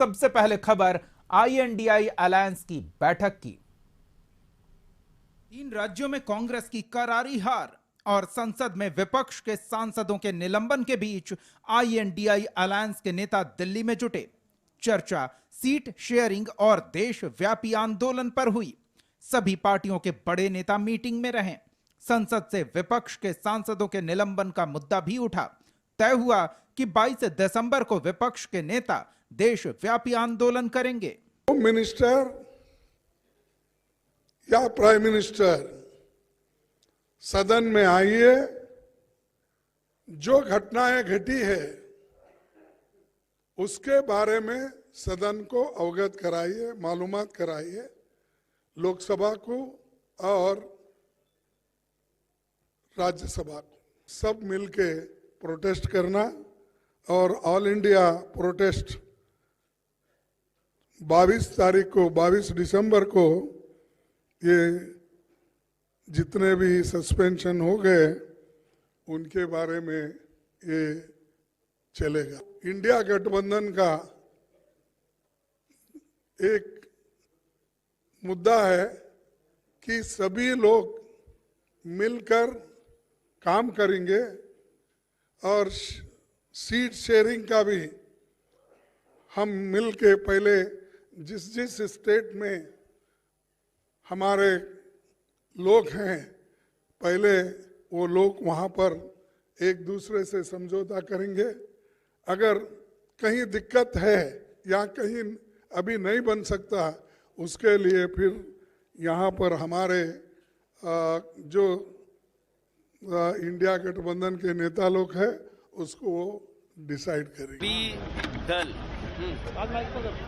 सबसे पहले खबर INDI अलायंस की बैठक की। 3 राज्यों में कांग्रेस की करारी हार और संसद में विपक्ष के सांसदों के निलंबन के बीच INDI अलायंस के नेता दिल्ली में जुटे। चर्चा सीट शेयरिंग और देशव्यापी आंदोलन पर हुई। सभी पार्टियों के बड़े नेता मीटिंग में रहे। संसद से विपक्ष के सांसदों के निलंबन का मुद्दा भी उठा। तय हुआ कि 22 दिसंबर को विपक्ष के नेता देशव्यापी आंदोलन करेंगे। होम मिनिस्टर या प्राइम मिनिस्टर सदन में आइए, जो घटनाएं घटी है उसके बारे में सदन को अवगत कराइए, मालूमात कराइए लोकसभा को और राज्यसभा को। सब मिलके प्रोटेस्ट करना और ऑल इंडिया प्रोटेस्ट 22 दिसंबर को ये जितने भी सस्पेंशन हो गए उनके बारे में ये चलेगा। इंडिया गठबंधन का एक मुद्दा है कि सभी लोग मिलकर काम करेंगे और सीट शेयरिंग का भी हम मिलके पहले जिस स्टेट में हमारे लोग हैं पहले वो लोग वहाँ पर एक दूसरे से समझौता करेंगे। अगर कहीं दिक्कत है या कहीं अभी नहीं बन सकता उसके लिए फिर यहाँ पर हमारे जो इंडिया गठबंधन के नेता लोग हैं उसको वो डिसाइड करेंगे। दल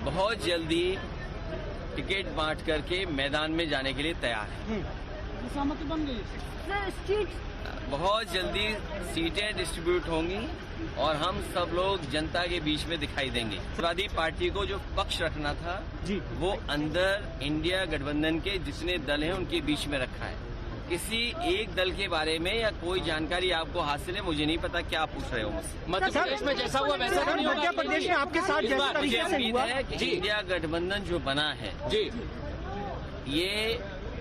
बहुत जल्दी टिकट बांट करके मैदान में जाने के लिए तैयार है। सहमति बन गई। बहुत जल्दी सीटें डिस्ट्रीब्यूट होंगी और हम सब लोग जनता के बीच में दिखाई देंगे। समाजवादी पार्टी को जो पक्ष रखना था जी, वो अंदर इंडिया गठबंधन के जितने दल हैं उनके बीच में रखा है। किसी एक दल के बारे में या कोई जानकारी आपको हासिल है, मुझे नहीं पता क्या आप पूछ रहे हो मुझसे। मध्य प्रदेश में जैसा हुआ वैसा नहीं होगा। मध्य प्रदेश में आपके साथ इस बार मुझे उम्मीद है कि इंडिया गठबंधन जो बना है जी, ये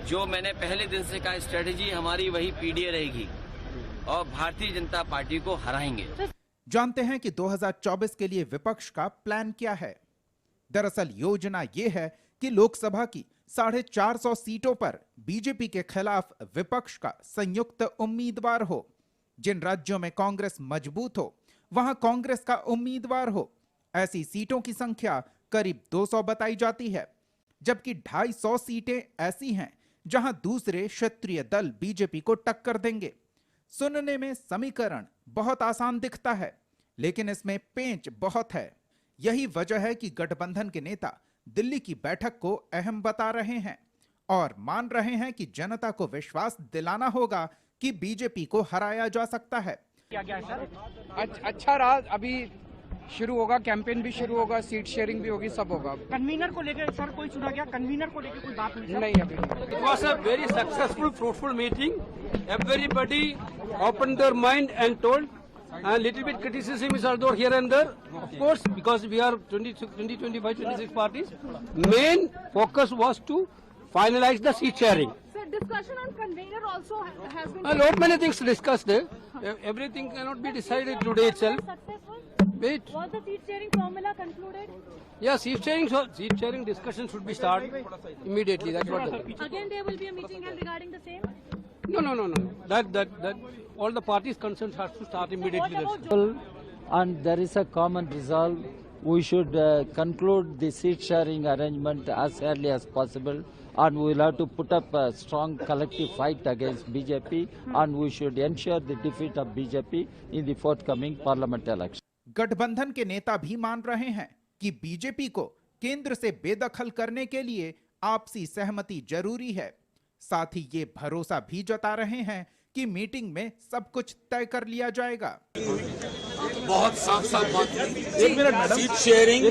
जो मैंने पहले दिन से कहा स्ट्रेटेजी हमारी वही PDA रहेगी और भारतीय जनता पार्टी को हराएंगे। जानते हैं कि 2024 के लिए विपक्ष का प्लान क्या है। दरअसल योजना यह है कि लोकसभा की 450 सीटों पर बीजेपी के खिलाफ विपक्ष का संयुक्त उम्मीदवार हो। जिन राज्यों में कांग्रेस मजबूत हो वहां कांग्रेस का उम्मीदवार हो। ऐसी सीटों की संख्या करीब 200 बताई जाती है, जबकि 250 सीटें ऐसी हैं जहां दूसरे क्षेत्रीय दल बीजेपी को टक्कर देंगे। सुनने में समीकरण बहुत आसान दिखता है, लेकिन इसमें पेंच बहुत है। यही वजह है कि गठबंधन के नेता दिल्ली की बैठक को अहम बता रहे हैं और मान रहे हैं कि जनता को विश्वास दिलाना होगा कि बीजेपी को हराया जा सकता है। क्या क्या सर? अच्छा रहा, अभी शुरू होगा, कैंपेन भी शुरू होगा, सीट शेयरिंग भी होगी, सब होगा। कन्वीनर को लेकर सर कोई सुना गया? कन्वीनर को लेकर कोई बात हुई? नहीं अभी। It was a very successful, fruitful meeting. Everybody opened their mind and told. A little bit criticism is although here and there, of course, because we are 20, 25, 26 parties. Main focus was to finalize the seat sharing. Sir, discussion on convener also has been. A lot many things discussed. Everything cannot be decided today itself. Successful? Wait. Was the seat sharing formula concluded? Yeah, seat sharing discussion should be started immediately. That's what. Again, there will be a meeting held regarding the same. No. That all the parties concerned has to start immediately. And there is a common resolve. We should conclude the seat sharing arrangement as early as possible, and we will have to put up a strong collective fight against BJP, and we should ensure the defeat of BJP in the forthcoming parliament election. गठबंधन के नेता भी मान रहे हैं कि BJP को केंद्र से बेदखल करने के लिए आपसी सहमति जरूरी है। साथ ही ये भरोसा भी जता रहे हैं कि मीटिंग में सब कुछ तय कर लिया जाएगा। बहुत साफ बात। एक minute, seat sharing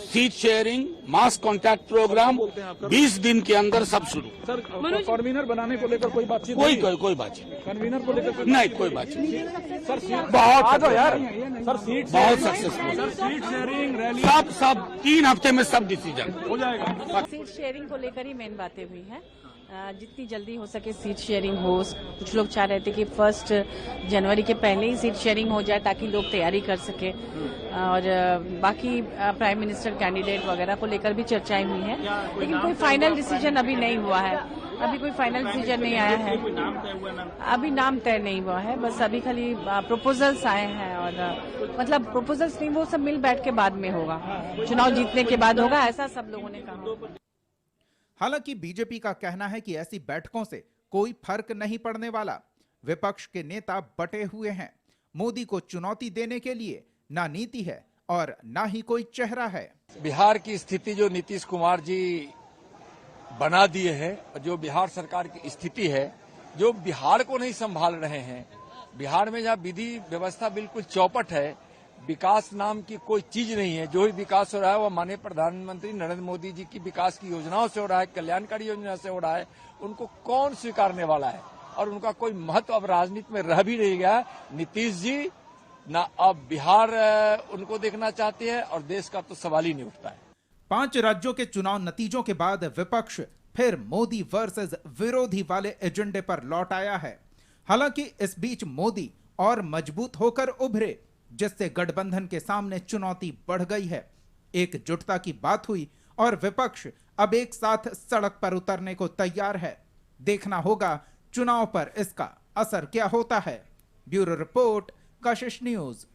seat sharing, mass contact program 20 दिन के अंदर सब शुरू। सर, कन्वीनर बनाने को लेकर कोई बातचीत? कोई बातचीत कन्वीनर को लेकर नहीं, कोई बातचीत नहीं। सर, बहुत यार सर, सीट बहुत सक्सेसफुल, सीट शेयरिंग रैली सब 3 हफ्ते में सब डिसीजन हो जाएगा। सीट शेयरिंग को लेकर ही मेन बातें हुई हैं। जितनी जल्दी हो सके सीट शेयरिंग हो। कुछ लोग चाह रहे थे कि 1 जनवरी के पहले ही सीट शेयरिंग हो जाए ताकि लोग तैयारी कर सके। और बाकी प्राइम मिनिस्टर कैंडिडेट वगैरह को लेकर भी चर्चाएं हुई हैं, लेकिन कोई फाइनल डिसीजन अभी नहीं हुआ है। अभी कोई फाइनल डिसीजन नहीं आया है, अभी नाम तय नहीं हुआ है। बस अभी खाली प्रपोजल्स आए हैं और मतलब प्रपोजल्स नहीं, वो सब मिल बैठ के बाद में होगा, चुनाव जीतने के बाद होगा, ऐसा सब लोगों ने कहा। हालांकि बीजेपी का कहना है कि ऐसी बैठकों से कोई फर्क नहीं पड़ने वाला। विपक्ष के नेता बटे हुए हैं। मोदी को चुनौती देने के लिए ना नीति है और ना ही कोई चेहरा है। बिहार की स्थिति जो नीतीश कुमार जी बना दिए है, जो बिहार सरकार की स्थिति है, जो बिहार को नहीं संभाल रहे हैं, बिहार में जहाँ विधि व्यवस्था बिल्कुल चौपट है, विकास नाम की कोई चीज नहीं है। जो भी विकास हो रहा है वो माननीय प्रधानमंत्री नरेंद्र मोदी जी की विकास की योजनाओं से हो रहा है, कल्याणकारी योजना से हो रहा है। उनको कौन स्वीकारने वाला है? और उनका कोई महत्व अब राजनीति में रह भी नहीं गया। नीतीश जी ना अब बिहार उनको देखना चाहते हैं और देश का तो सवाल ही नहीं उठता है। 5 राज्यों के चुनाव नतीजों के बाद विपक्ष फिर मोदी वर्सेस विरोधी वाले एजेंडे पर लौट आया है। हालांकि इस बीच मोदी और मजबूत होकर उभरे, जिससे गठबंधन के सामने चुनौती बढ़ गई है। एकजुटता की बात हुई और विपक्ष अब एक साथ सड़क पर उतरने को तैयार है। देखना होगा चुनाव पर इसका असर क्या होता है। ब्यूरो रिपोर्ट, कशिश न्यूज।